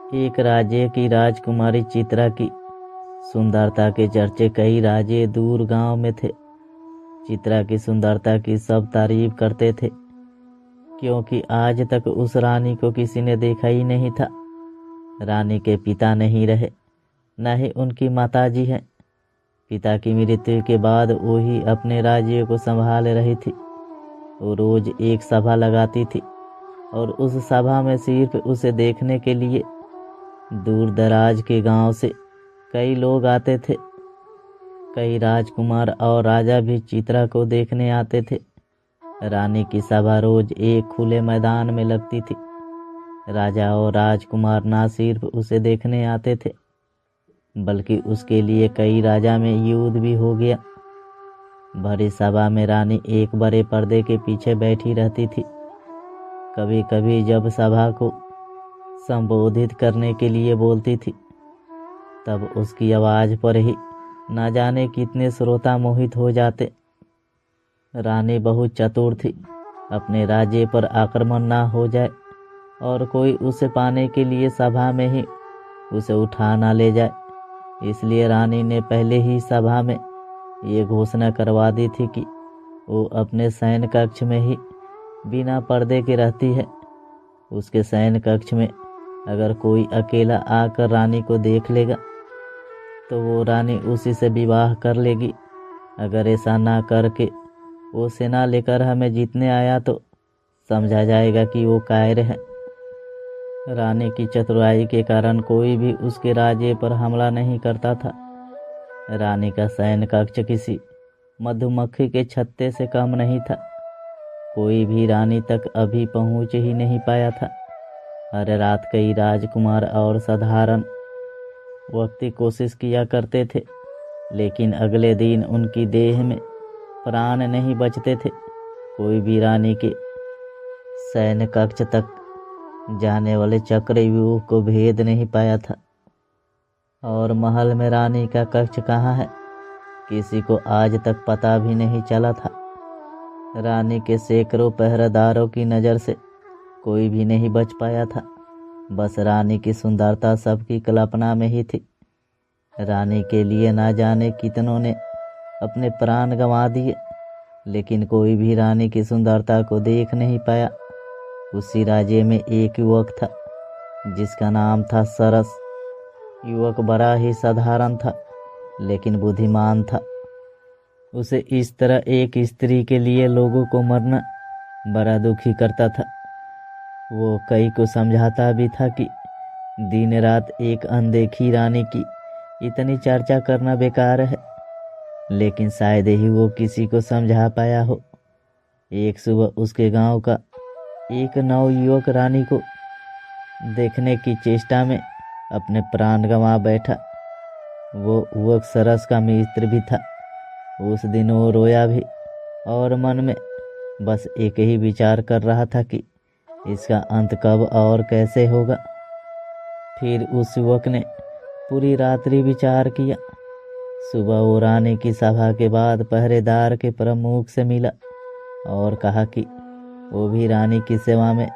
एक राज्य की राजकुमारी चित्रा की सुंदरता के चर्चे कई राज्य दूर गांव में थे। चित्रा की सुंदरता की सब तारीफ करते थे, क्योंकि आज तक उस रानी को किसी ने देखा ही नहीं था। रानी के पिता नहीं रहे, न ही उनकी माताजी हैं। पिता की मृत्यु के बाद वो ही अपने राज्य को संभाल रही थी। वो रोज एक सभा लगाती थी और उस सभा में सिर्फ उसे देखने के लिए दूर दराज के गांव से कई लोग आते थे। कई राजकुमार और राजा भी चित्रा को देखने आते थे। रानी की सभा रोज एक खुले मैदान में लगती थी। राजा और राजकुमार ना सिर्फ उसे देखने आते थे, बल्कि उसके लिए कई राजा में युद्ध भी हो गया। भरी सभा में रानी एक बड़े पर्दे के पीछे बैठी रहती थी। कभी कभी जब सभा को संबोधित करने के लिए बोलती थी, तब उसकी आवाज पर ही न जाने कितने श्रोता मोहित हो जाते। रानी बहुत चतुर थी। अपने राज्य पर आक्रमण ना हो जाए और कोई उसे पाने के लिए सभा में ही उसे उठा ना ले जाए, इसलिए रानी ने पहले ही सभा में ये घोषणा करवा दी थी कि वो अपने शयन कक्ष में ही बिना पर्दे के रहती है। उसके शयन कक्ष में अगर कोई अकेला आकर रानी को देख लेगा तो वो रानी उसी से विवाह कर लेगी। अगर ऐसा ना करके वो सेना लेकर हमें जीतने आया तो समझा जाएगा कि वो कायर है। रानी की चतुराई के कारण कोई भी उसके राज्य पर हमला नहीं करता था। रानी का शयन कक्ष किसी मधुमक्खी के छत्ते से कम नहीं था। कोई भी रानी तक अभी पहुंच ही नहीं पाया था। हर रात कई राजकुमार और साधारण व्यक्ति कोशिश किया करते थे, लेकिन अगले दिन उनकी देह में प्राण नहीं बचते थे। कोई भी रानी के शयन कक्ष तक जाने वाले चक्रव्यूह को भेद नहीं पाया था। और महल में रानी का कक्ष कहाँ है, किसी को आज तक पता भी नहीं चला था। रानी के सैकड़ों पहरेदारों की नज़र से कोई भी नहीं बच पाया था। बस रानी की सुंदरता सबकी कल्पना में ही थी। रानी के लिए ना जाने कितनों ने अपने प्राण गंवा दिए, लेकिन कोई भी रानी की सुंदरता को देख नहीं पाया। उसी राज्य में एक युवक था जिसका नाम था सरस। युवक बड़ा ही साधारण था, लेकिन बुद्धिमान था। उसे इस तरह एक स्त्री के लिए लोगों को मरना बड़ा दुखी करता था। वो कई को समझाता भी था कि दिन रात एक अनदेखी रानी की इतनी चर्चा करना बेकार है, लेकिन शायद ही वो किसी को समझा पाया हो। एक सुबह उसके गांव का एक नवयुवक रानी को देखने की चेष्टा में अपने प्राण गंवा बैठा। वो युवक सरस का मित्र भी था। उस दिन वो रोया भी और मन में बस एक ही विचार कर रहा था कि इसका अंत कब और कैसे होगा। फिर उस युवक ने पूरी रात्रि विचार किया। सुबह वो रानी की सभा के बाद पहरेदार के प्रमुख से मिला और कहा कि वो भी रानी की सेवा में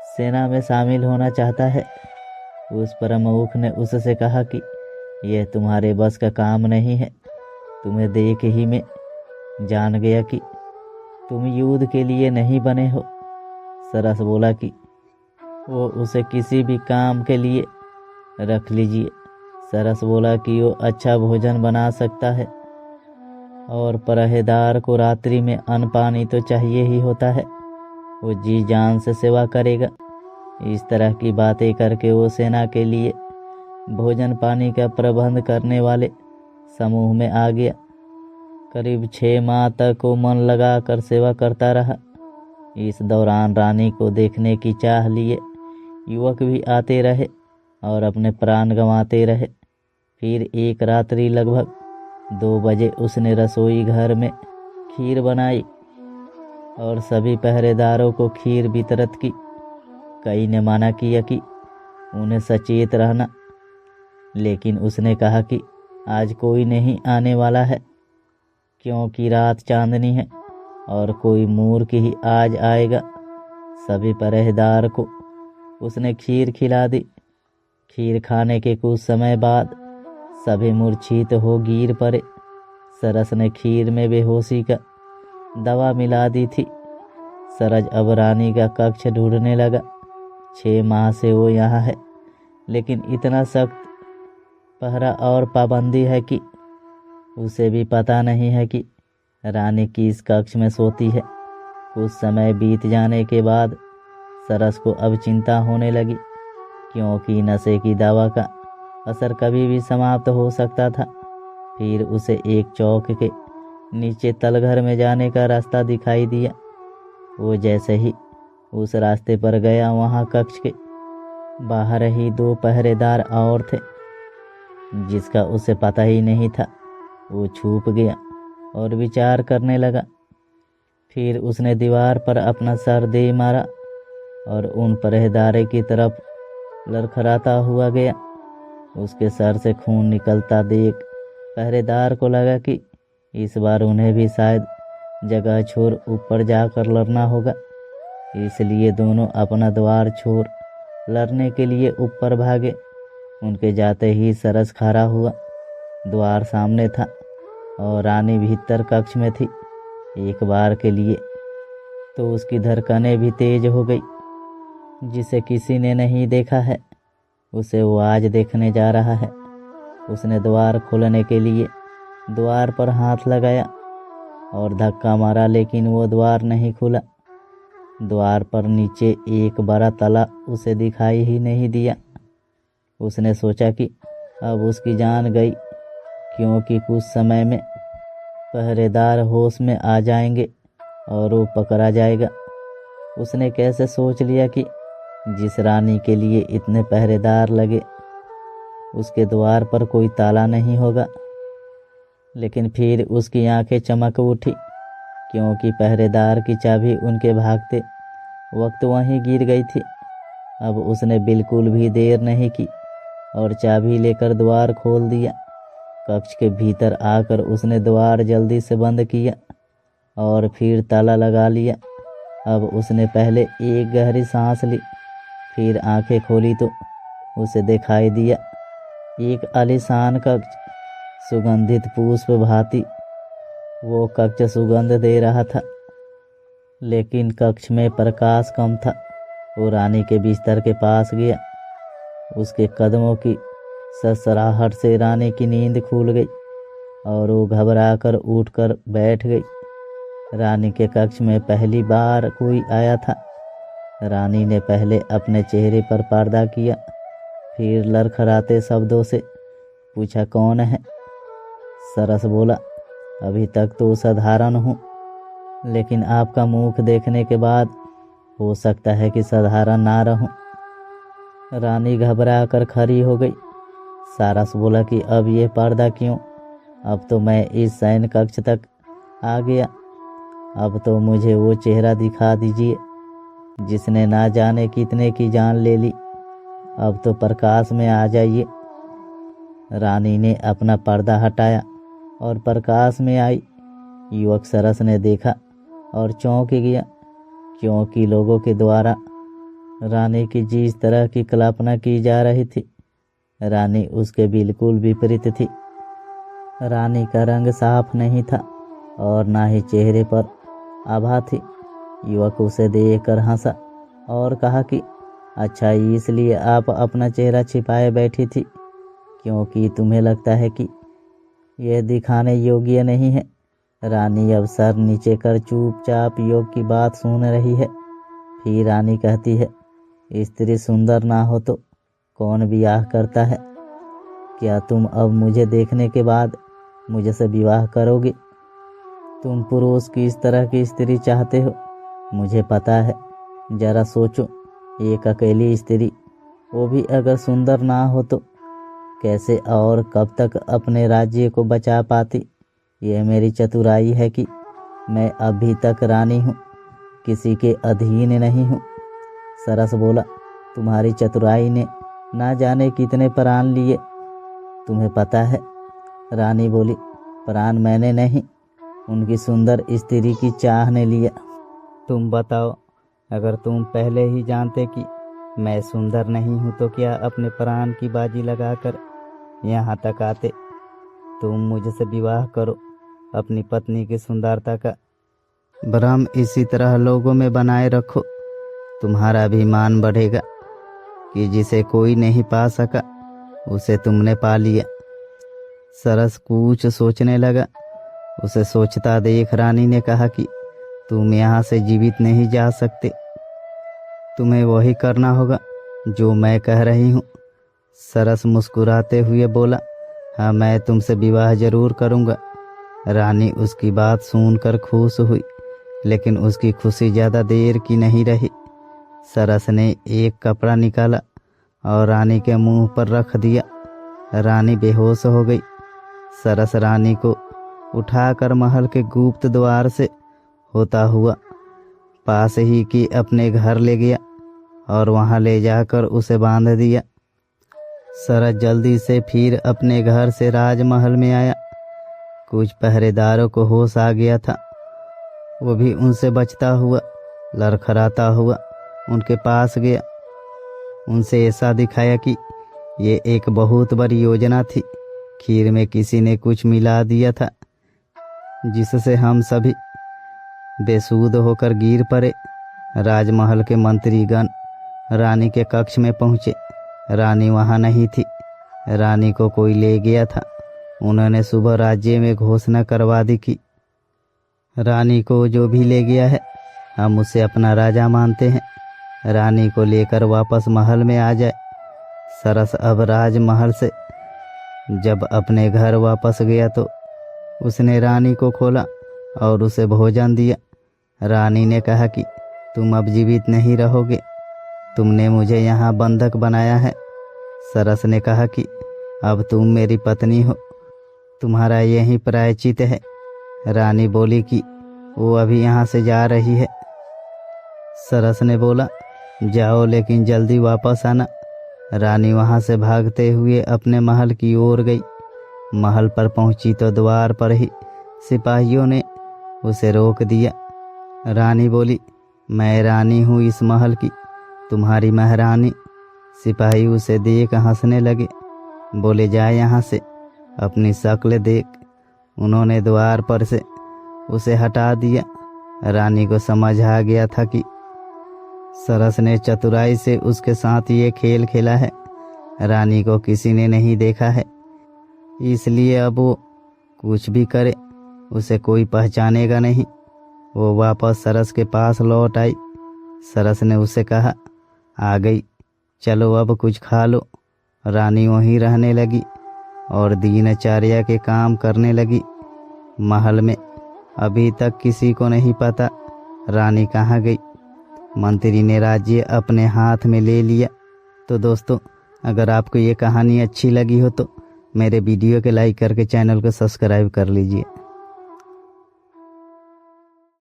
सेना में शामिल होना चाहता है। उस प्रमुख ने उससे कहा कि यह तुम्हारे बस का काम नहीं है। तुम्हें देख ही मैं जान गया कि तुम युद्ध के लिए नहीं बने हो। सरस बोला कि वो उसे किसी भी काम के लिए रख लीजिए। सरस बोला कि वो अच्छा भोजन बना सकता है और पहरेदार को रात्रि में अन्न पानी तो चाहिए ही होता है। वो जी जान से सेवा करेगा। इस तरह की बातें करके वो सेना के लिए भोजन पानी का प्रबंध करने वाले समूह में आ गया। करीब 6 माह तक वो मन लगा कर सेवा करता रहा। इस दौरान रानी को देखने की चाह लिए युवक भी आते रहे और अपने प्राण गंवाते रहे। फिर एक रात्रि लगभग 2 बजे उसने रसोई घर में खीर बनाई और सभी पहरेदारों को खीर वितरित की। कई ने मना किया कि उन्हें सचेत रहना, लेकिन उसने कहा कि आज कोई नहीं आने वाला है, क्योंकि रात चांदनी है और कोई मूर्ख ही आज आएगा। सभी पहरेदार को उसने खीर खिला दी। खीर खाने के कुछ समय बाद सभी मूर्छित हो गिर पड़े। सरस ने खीर में बेहोशी का दवा मिला दी थी। सरज अब रानी का कक्ष ढूंढने लगा। 6 माह से वो यहाँ है, लेकिन इतना सख्त पहरा और पाबंदी है कि उसे भी पता नहीं है कि रानी किस कक्ष में सोती है। कुछ समय बीत जाने के बाद सरस को अब चिंता होने लगी, क्योंकि नशे की दवा का असर कभी भी समाप्त हो सकता था। फिर उसे एक चौक के नीचे तलघर में जाने का रास्ता दिखाई दिया। वो जैसे ही उस रास्ते पर गया, वहाँ कक्ष के बाहर ही 2 पहरेदार और थे, जिसका उसे पता ही नहीं था। वो छुप गया और विचार करने लगा। फिर उसने दीवार पर अपना सर दे मारा और उन पहरेदारों की तरफ लड़खड़ाता हुआ गया। उसके सर से खून निकलता देख पहरेदार को लगा कि इस बार उन्हें भी शायद जगह छोड़ ऊपर जाकर लड़ना होगा। इसलिए दोनों अपना द्वार छोड़ लड़ने के लिए ऊपर भागे। उनके जाते ही सरस खड़ा हुआ। द्वार सामने था और रानी भीतर कक्ष में थी। एक बार के लिए तो उसकी धड़कनें भी तेज हो गई। जिसे किसी ने नहीं देखा है, उसे वो आज देखने जा रहा है। उसने द्वार खोलने के लिए द्वार पर हाथ लगाया और धक्का मारा, लेकिन वो द्वार नहीं खुला। द्वार पर नीचे एक बड़ा ताला उसे दिखाई ही नहीं दिया। उसने सोचा कि अब उसकी जान गई, क्योंकि कुछ समय में पहरेदार होश में आ जाएंगे और वो पकड़ा जाएगा। उसने कैसे सोच लिया कि जिस रानी के लिए इतने पहरेदार लगे, उसके द्वार पर कोई ताला नहीं होगा। लेकिन फिर उसकी आंखें चमक उठी, क्योंकि पहरेदार की चाबी उनके भागते वक्त वहीं गिर गई थी। अब उसने बिल्कुल भी देर नहीं की और चाबी लेकर द्वार खोल दिया। कक्ष के भीतर आकर उसने द्वार जल्दी से बंद किया और फिर ताला लगा लिया। अब उसने पहले एक गहरी सांस ली, फिर आंखें खोली तो उसे दिखाई दिया एक आलीशान कक्ष, सुगंधित पुष्प भांति। वो कक्ष सुगंध दे रहा था, लेकिन कक्ष में प्रकाश कम था। वो रानी के बिस्तर के पास गया। उसके कदमों की सरसराहट से रानी की नींद खुल गई और वो घबराकर उठकर बैठ गई। रानी के कक्ष में पहली बार कोई आया था। रानी ने पहले अपने चेहरे पर पर्दा किया, फिर लड़खड़ाते शब्दों से पूछा, कौन है? सरस बोला, अभी तक तो साधारण हूँ, लेकिन आपका मुख देखने के बाद हो सकता है कि साधारण ना रहूं। रानी घबरा कर खड़ी हो गई। सारस बोला कि अब ये पर्दा क्यों? अब तो मैं इस शयन कक्ष तक आ गया। अब तो मुझे वो चेहरा दिखा दीजिए जिसने ना जाने कितने की जान ले ली। अब तो प्रकाश में आ जाइए। रानी ने अपना पर्दा हटाया और प्रकाश में आई। युवक सरस ने देखा और चौंक गया, क्योंकि लोगों के द्वारा रानी की जिस तरह की कल्पना की जा रही थी, रानी उसके बिल्कुल विपरीत थी। रानी का रंग साफ नहीं था और ना ही चेहरे पर आभा थी। युवक उसे देखकर हंसा और कहा कि अच्छा, इसलिए आप अपना चेहरा छिपाए बैठी थी, क्योंकि तुम्हें लगता है कि यह दिखाने योग्य नहीं है। रानी अब सर नीचे कर चुपचाप युवक की बात सुन रही है। फिर रानी कहती है, स्त्री सुंदर ना हो तो कौन ब्याह करता है? क्या तुम अब मुझे देखने के बाद मुझसे विवाह करोगे? तुम पुरुष किस तरह की स्त्री चाहते हो मुझे पता है। जरा सोचो, एक अकेली स्त्री, वो भी अगर सुंदर ना हो तो कैसे और कब तक अपने राज्य को बचा पाती? यह मेरी चतुराई है कि मैं अभी तक रानी हूँ, किसी के अधीन नहीं हूँ। सरस बोला, तुम्हारी चतुराई ने ना जाने कितने प्राण लिए, तुम्हें पता है? रानी बोली, प्राण मैंने नहीं, उनकी सुंदर स्त्री की चाह ने लिया। तुम बताओ, अगर तुम पहले ही जानते कि मैं सुंदर नहीं हूँ तो क्या अपने प्राण की बाजी लगाकर यहाँ तक आते। तुम मुझसे विवाह करो, अपनी पत्नी की सुंदरता का भ्रम इसी तरह लोगों में बनाए रखो। तुम्हारा अभिमान बढ़ेगा कि जिसे कोई नहीं पा सका उसे तुमने पा लिया। सरस कुछ सोचने लगा। उसे सोचता देख रानी ने कहा कि तुम यहाँ से जीवित नहीं जा सकते। तुम्हें वही करना होगा जो मैं कह रही हूँ। सरस मुस्कुराते हुए बोला, हाँ, मैं तुमसे विवाह जरूर करूँगा। रानी उसकी बात सुनकर खुश हुई, लेकिन उसकी खुशी ज़्यादा देर की नहीं रही। सरस ने एक कपड़ा निकाला और रानी के मुंह पर रख दिया। रानी बेहोश हो गई। सरस रानी को उठाकर महल के गुप्त द्वार से होता हुआ पास ही की अपने घर ले गया और वहां ले जाकर उसे बांध दिया। सरस जल्दी से फिर अपने घर से राजमहल में आया। कुछ पहरेदारों को होश आ गया था। वो भी उनसे बचता हुआ लड़खड़ाता हुआ उनके पास गया। उनसे ऐसा दिखाया कि ये एक बहुत बड़ी योजना थी। खीर में किसी ने कुछ मिला दिया था जिससे हम सभी बेसुध होकर गिर पड़े। राजमहल के मंत्रीगण रानी के कक्ष में पहुंचे। रानी वहां नहीं थी। रानी को कोई ले गया था। उन्होंने सुबह राज्य में घोषणा करवा दी कि रानी को जो भी ले गया है हम उसे अपना राजा मानते हैं। रानी को लेकर वापस महल में आ जाए। सरस अब राजमहल से जब अपने घर वापस गया तो उसने रानी को खोला और उसे भोजन दिया। रानी ने कहा कि तुम अब जीवित नहीं रहोगे, तुमने मुझे यहाँ बंधक बनाया है। सरस ने कहा कि अब तुम मेरी पत्नी हो, तुम्हारा यही प्रायश्चित है। रानी बोली कि वो अभी यहाँ से जा रही है। सरस ने बोला, जाओ लेकिन जल्दी वापस आना। रानी वहाँ से भागते हुए अपने महल की ओर गई। महल पर पहुंची तो द्वार पर ही सिपाहियों ने उसे रोक दिया। रानी बोली, मैं रानी हूँ इस महल की, तुम्हारी महारानी। सिपाही उसे देख हंसने लगे, बोले, जा यहाँ से, अपनी शक्ल देख। उन्होंने द्वार पर से उसे हटा दिया। रानी को समझ आ गया था कि सरस ने चतुराई से उसके साथ ये खेल खेला है। रानी को किसी ने नहीं देखा है, इसलिए अब वो कुछ भी करे उसे कोई पहचानेगा नहीं। वो वापस सरस के पास लौट आई। सरस ने उसे कहा, आ गई, चलो अब कुछ खा लो। रानी वहीं रहने लगी और दिनचर्या के काम करने लगी। महल में अभी तक किसी को नहीं पता रानी कहाँ गई। मंत्री ने राज्य अपने हाथ में ले लिया। तो दोस्तों, अगर आपको ये कहानी अच्छी लगी हो तो मेरे वीडियो के लाइक करके चैनल को सब्सक्राइब कर लीजिए।